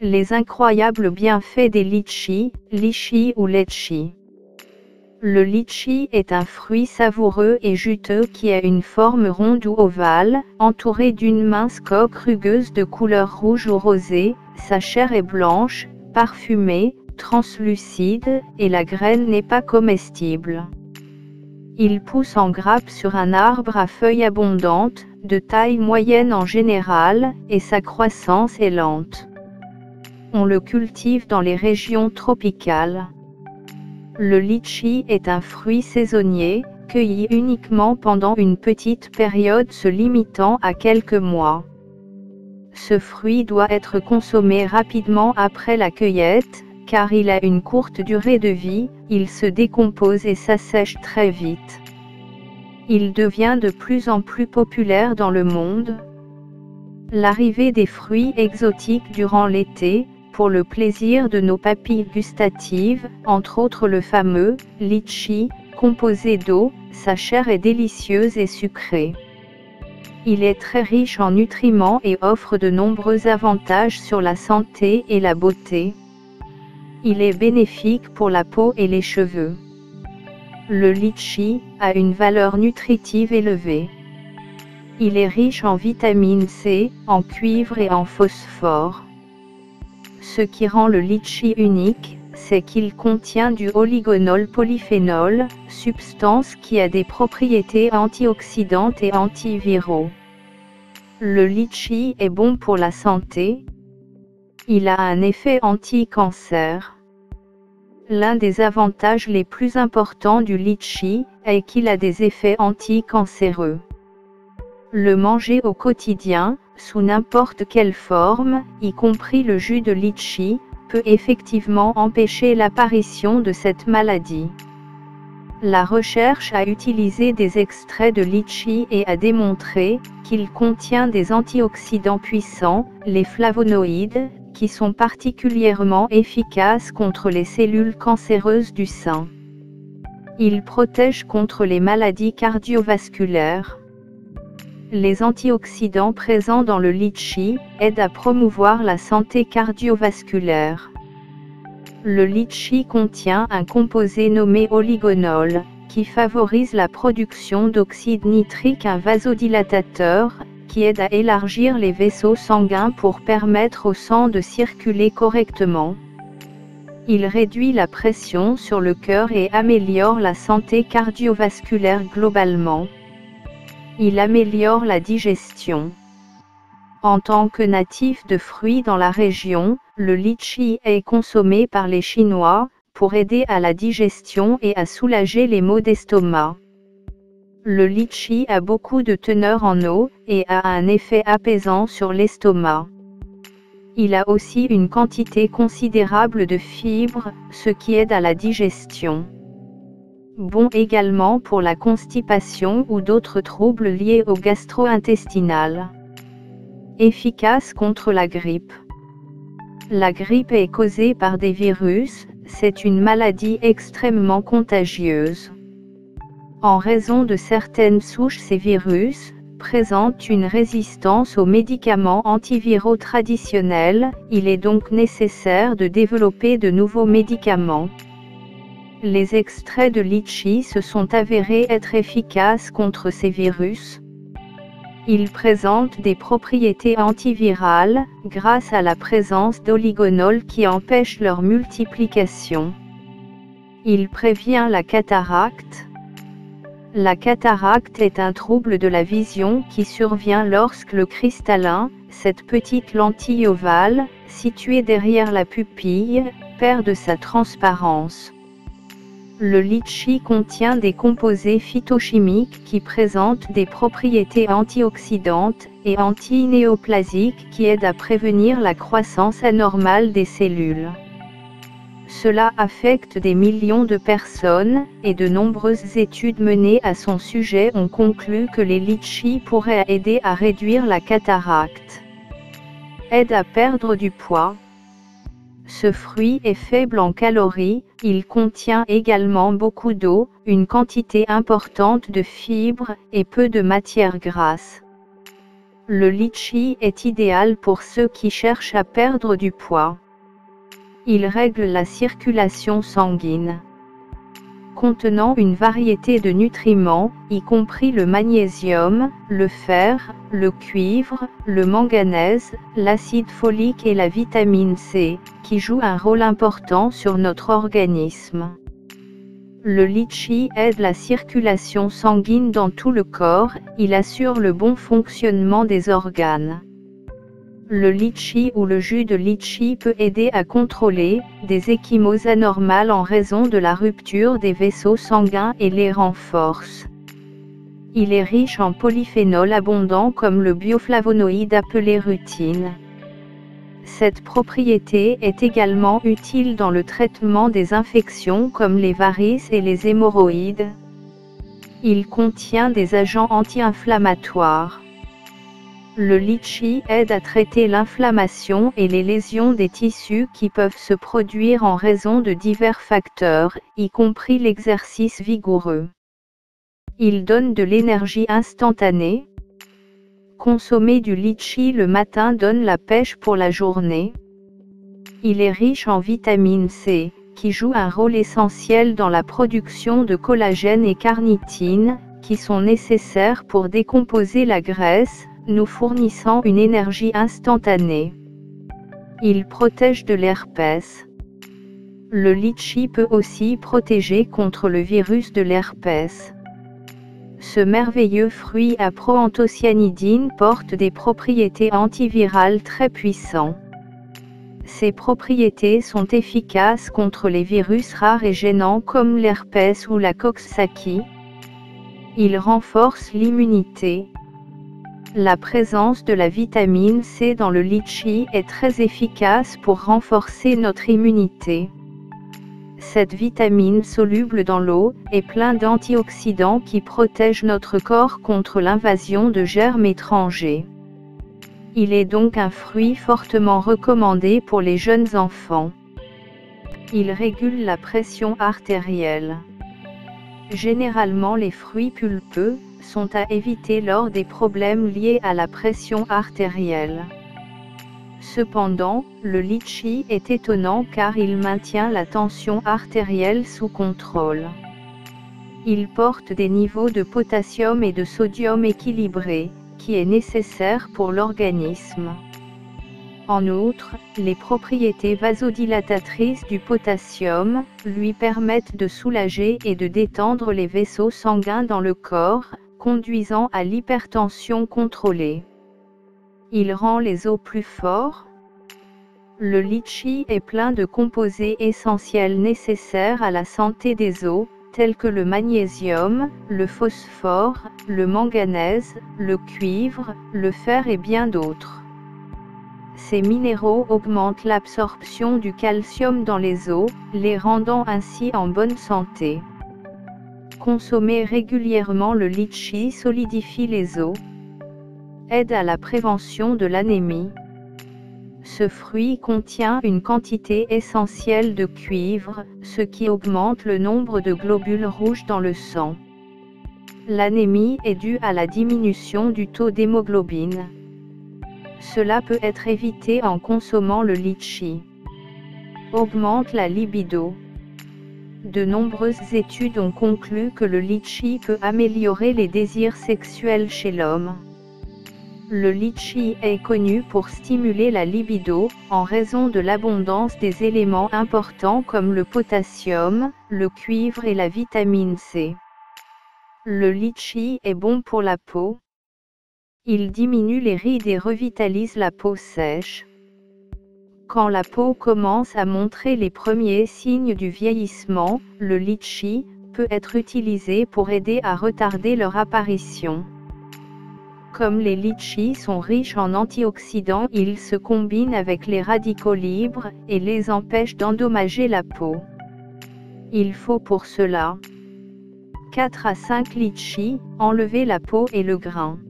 Les incroyables bienfaits des litchis, litchi ou litchi. Le litchi est un fruit savoureux et juteux qui a une forme ronde ou ovale, entouré d'une mince coque rugueuse de couleur rouge ou rosée. Sa chair est blanche, parfumée, translucide, et la graine n'est pas comestible. Il pousse en grappe sur un arbre à feuilles abondantes, de taille moyenne en général, et sa croissance est lente. On le cultive dans les régions tropicales. Le litchi est un fruit saisonnier, cueilli uniquement pendant une petite période se limitant à quelques mois. Ce fruit doit être consommé rapidement après la cueillette, car il a une courte durée de vie, il se décompose et s'assèche très vite. Il devient de plus en plus populaire dans le monde. L'arrivée des fruits exotiques durant l'été, pour le plaisir de nos papilles gustatives, entre autres le fameux litchi, composé d'eau, sa chair est délicieuse et sucrée. Il est très riche en nutriments et offre de nombreux avantages sur la santé et la beauté. Il est bénéfique pour la peau et les cheveux. Le litchi a une valeur nutritive élevée. Il est riche en vitamine C, en cuivre et en phosphore. Ce qui rend le litchi unique, c'est qu'il contient du olygonol polyphénol, substance qui a des propriétés antioxydantes et antiviraux. Le litchi est bon pour la santé. Il a un effet anti-cancer. L'un des avantages les plus importants du litchi est qu'il a des effets anti-cancéreux. Le manger au quotidien, sous n'importe quelle forme, y compris le jus de litchi, peut effectivement empêcher l'apparition de cette maladie. La recherche a utilisé des extraits de litchi et a démontré qu'il contient des antioxydants puissants, les flavonoïdes, qui sont particulièrement efficaces contre les cellules cancéreuses du sein. Il protège contre les maladies cardiovasculaires. Les antioxydants présents dans le litchi aident à promouvoir la santé cardiovasculaire. Le litchi contient un composé nommé olygonol, qui favorise la production d'oxyde nitrique, un vasodilatateur, qui aide à élargir les vaisseaux sanguins pour permettre au sang de circuler correctement. Il réduit la pression sur le cœur et améliore la santé cardiovasculaire globalement. Il améliore la digestion. En tant que natif de fruits dans la région, le litchi est consommé par les Chinois, pour aider à la digestion et à soulager les maux d'estomac. Le litchi a beaucoup de teneur en eau, et a un effet apaisant sur l'estomac. Il a aussi une quantité considérable de fibres, ce qui aide à la digestion. Bon également pour la constipation ou d'autres troubles liés au gastro-intestinal. Efficace contre la grippe. La grippe est causée par des virus, c'est une maladie extrêmement contagieuse. En raison de certaines souches, ces virus présentent une résistance aux médicaments antiviraux traditionnels, il est donc nécessaire de développer de nouveaux médicaments. Les extraits de litchi se sont avérés être efficaces contre ces virus. Ils présentent des propriétés antivirales, grâce à la présence d'olygonol qui empêche leur multiplication. Il prévient la cataracte. La cataracte est un trouble de la vision qui survient lorsque le cristallin, cette petite lentille ovale, située derrière la pupille, perd de sa transparence. Le litchi contient des composés phytochimiques qui présentent des propriétés antioxydantes et anti-néoplasiques qui aident à prévenir la croissance anormale des cellules. Cela affecte des millions de personnes, et de nombreuses études menées à son sujet ont conclu que les litchis pourraient aider à réduire la cataracte. Aide à perdre du poids. Ce fruit est faible en calories, il contient également beaucoup d'eau, une quantité importante de fibres, et peu de matières grasses. Le litchi est idéal pour ceux qui cherchent à perdre du poids. Il règle la circulation sanguine. Contenant une variété de nutriments, y compris le magnésium, le fer, le cuivre, le manganèse, l'acide folique et la vitamine C, qui jouent un rôle important sur notre organisme. Le litchi aide la circulation sanguine dans tout le corps, il assure le bon fonctionnement des organes. Le litchi ou le jus de litchi peut aider à contrôler des ecchymoses anormales en raison de la rupture des vaisseaux sanguins et les renforce. Il est riche en polyphénols abondants comme le bioflavonoïde appelé rutine. Cette propriété est également utile dans le traitement des infections comme les varices et les hémorroïdes. Il contient des agents anti-inflammatoires. Le litchi aide à traiter l'inflammation et les lésions des tissus qui peuvent se produire en raison de divers facteurs, y compris l'exercice vigoureux. Il donne de l'énergie instantanée. Consommer du litchi le matin donne la pêche pour la journée. Il est riche en vitamine C, qui joue un rôle essentiel dans la production de collagène et carnitine, qui sont nécessaires pour décomposer la graisse, nous fournissant une énergie instantanée. Il protège de l'herpès. Le litchi peut aussi protéger contre le virus de l'herpès. Ce merveilleux fruit à proanthocyanidine porte des propriétés antivirales très puissantes. Ces propriétés sont efficaces contre les virus rares et gênants comme l'herpès ou la Coxsackie. Il renforce l'immunité. La présence de la vitamine C dans le litchi est très efficace pour renforcer notre immunité. Cette vitamine soluble dans l'eau est pleine d'antioxydants qui protègent notre corps contre l'invasion de germes étrangers. Il est donc un fruit fortement recommandé pour les jeunes enfants. Il régule la pression artérielle. Généralement, les fruits pulpeux sont à éviter lors des problèmes liés à la pression artérielle. Cependant, le litchi est étonnant car il maintient la tension artérielle sous contrôle. Il porte des niveaux de potassium et de sodium équilibrés, qui est nécessaire pour l'organisme. En outre, les propriétés vasodilatatrices du potassium lui permettent de soulager et de détendre les vaisseaux sanguins dans le corps, conduisant à l'hypertension contrôlée. Il rend les os plus forts. Le litchi est plein de composés essentiels nécessaires à la santé des os, tels que le magnésium, le phosphore, le manganèse, le cuivre, le fer et bien d'autres. Ces minéraux augmentent l'absorption du calcium dans les os, les rendant ainsi en bonne santé. Consommer régulièrement le litchi solidifie les os, aide à la prévention de l'anémie. Ce fruit contient une quantité essentielle de cuivre, ce qui augmente le nombre de globules rouges dans le sang. L'anémie est due à la diminution du taux d'hémoglobine. Cela peut être évité en consommant le litchi. Augmente la libido. De nombreuses études ont conclu que le litchi peut améliorer les désirs sexuels chez l'homme. Le litchi est connu pour stimuler la libido, en raison de l'abondance des éléments importants comme le potassium, le cuivre et la vitamine C. Le litchi est bon pour la peau. Il diminue les rides et revitalise la peau sèche. Quand la peau commence à montrer les premiers signes du vieillissement, le litchi peut être utilisé pour aider à retarder leur apparition. Comme les litchis sont riches en antioxydants, ils se combinent avec les radicaux libres et les empêchent d'endommager la peau. Il faut pour cela 4 à 5 litchis, enlever la peau et le grain.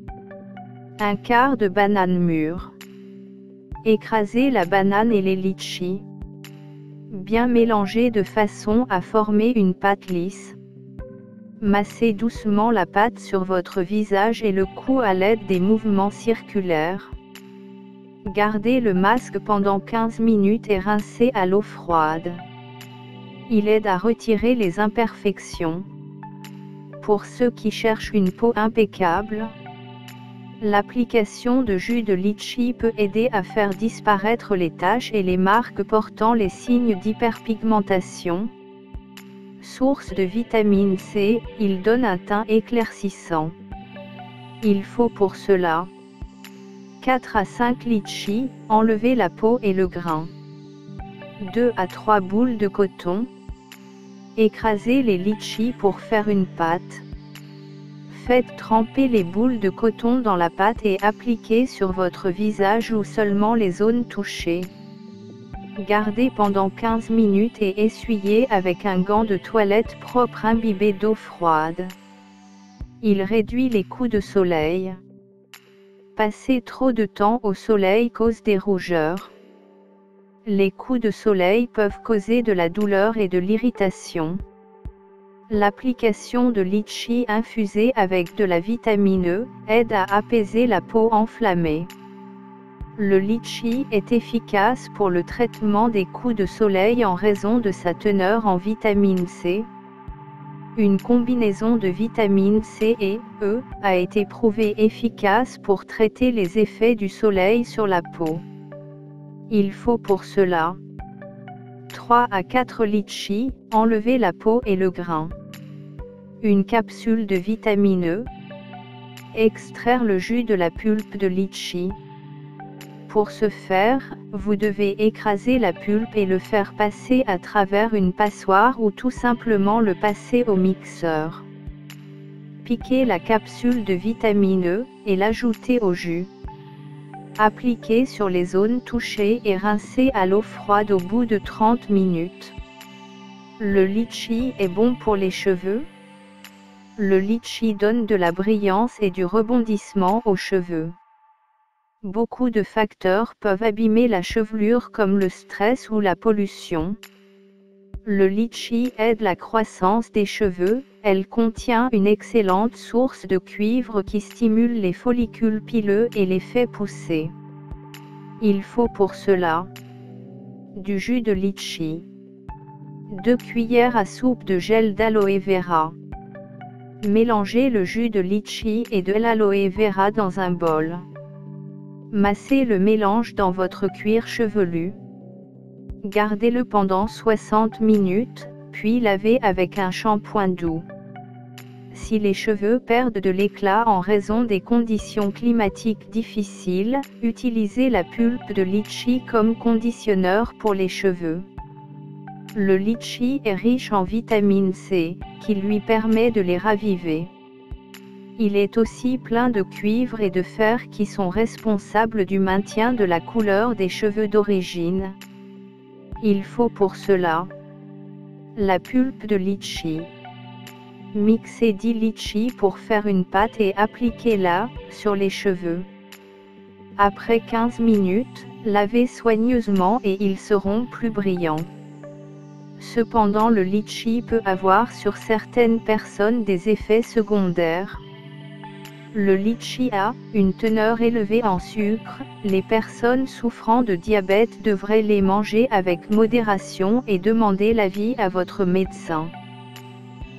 Un quart de banane mûre. Écraser la banane et les litchis. Bien mélanger de façon à former une pâte lisse. Massez doucement la pâte sur votre visage et le cou à l'aide des mouvements circulaires. Gardez le masque pendant 15 minutes et rincez à l'eau froide. Il aide à retirer les imperfections. Pour ceux qui cherchent une peau impeccable, l'application de jus de litchi peut aider à faire disparaître les taches et les marques portant les signes d'hyperpigmentation. Source de vitamine C, il donne un teint éclaircissant. Il faut pour cela 4 à 5 litchis, enlevez la peau et le grain. 2 à 3 boules de coton. Écrasez les litchis pour faire une pâte. Faites tremper les boules de coton dans la pâte et appliquez sur votre visage ou seulement les zones touchées. Gardez pendant 15 minutes et essuyez avec un gant de toilette propre imbibé d'eau froide. Il réduit les coups de soleil. Passer trop de temps au soleil cause des rougeurs. Les coups de soleil peuvent causer de la douleur et de l'irritation. L'application de litchi infusé avec de la vitamine E aide à apaiser la peau enflammée. Le litchi est efficace pour le traitement des coups de soleil en raison de sa teneur en vitamine C. Une combinaison de vitamine C et E a été prouvée efficace pour traiter les effets du soleil sur la peau. Il faut pour cela 3 à 4 litchis, enlevez la peau et le grain. Une capsule de vitamine E. Extraire le jus de la pulpe de litchi. Pour ce faire, vous devez écraser la pulpe et le faire passer à travers une passoire ou tout simplement le passer au mixeur. Piquez la capsule de vitamine E et l'ajouter au jus. Appliquez sur les zones touchées et rincez à l'eau froide au bout de 30 minutes. Le litchi est bon pour les cheveux. Le litchi donne de la brillance et du rebondissement aux cheveux. Beaucoup de facteurs peuvent abîmer la chevelure comme le stress ou la pollution. Le litchi aide la croissance des cheveux, elle contient une excellente source de cuivre qui stimule les follicules pileux et les fait pousser. Il faut pour cela du jus de litchi, 2 cuillères à soupe de gel d'aloe vera. Mélangez le jus de litchi et de l'aloe vera dans un bol. Massez le mélange dans votre cuir chevelu. Gardez-le pendant 60 minutes, puis lavez avec un shampoing doux. Si les cheveux perdent de l'éclat en raison des conditions climatiques difficiles, utilisez la pulpe de litchi comme conditionneur pour les cheveux. Le litchi est riche en vitamine C, qui lui permet de les raviver. Il est aussi plein de cuivre et de fer qui sont responsables du maintien de la couleur des cheveux d'origine. Il faut pour cela la pulpe de litchi. Mixez 10 litchis pour faire une pâte et appliquez-la sur les cheveux. Après 15 minutes, lavez soigneusement et ils seront plus brillants. Cependant, le litchi peut avoir sur certaines personnes des effets secondaires. Le litchi a une teneur élevée en sucre, les personnes souffrant de diabète devraient les manger avec modération et demander l'avis à votre médecin.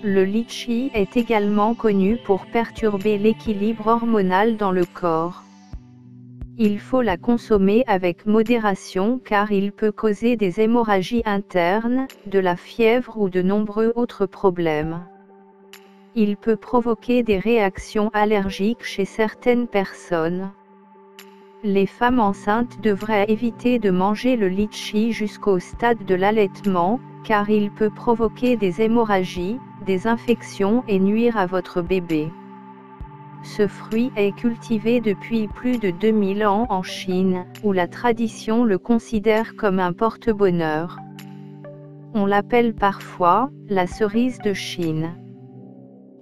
Le litchi est également connu pour perturber l'équilibre hormonal dans le corps. Il faut la consommer avec modération car il peut causer des hémorragies internes, de la fièvre ou de nombreux autres problèmes. Il peut provoquer des réactions allergiques chez certaines personnes. Les femmes enceintes devraient éviter de manger le litchi jusqu'au stade de l'allaitement, car il peut provoquer des hémorragies, des infections et nuire à votre bébé. Ce fruit est cultivé depuis plus de 2000 ans en Chine, où la tradition le considère comme un porte-bonheur. On l'appelle parfois la cerise de Chine.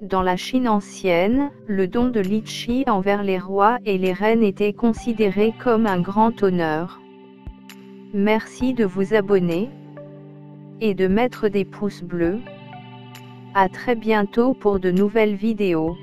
Dans la Chine ancienne, le don de litchi envers les rois et les reines était considéré comme un grand honneur. Merci de vous abonner et de mettre des pouces bleus. À très bientôt pour de nouvelles vidéos.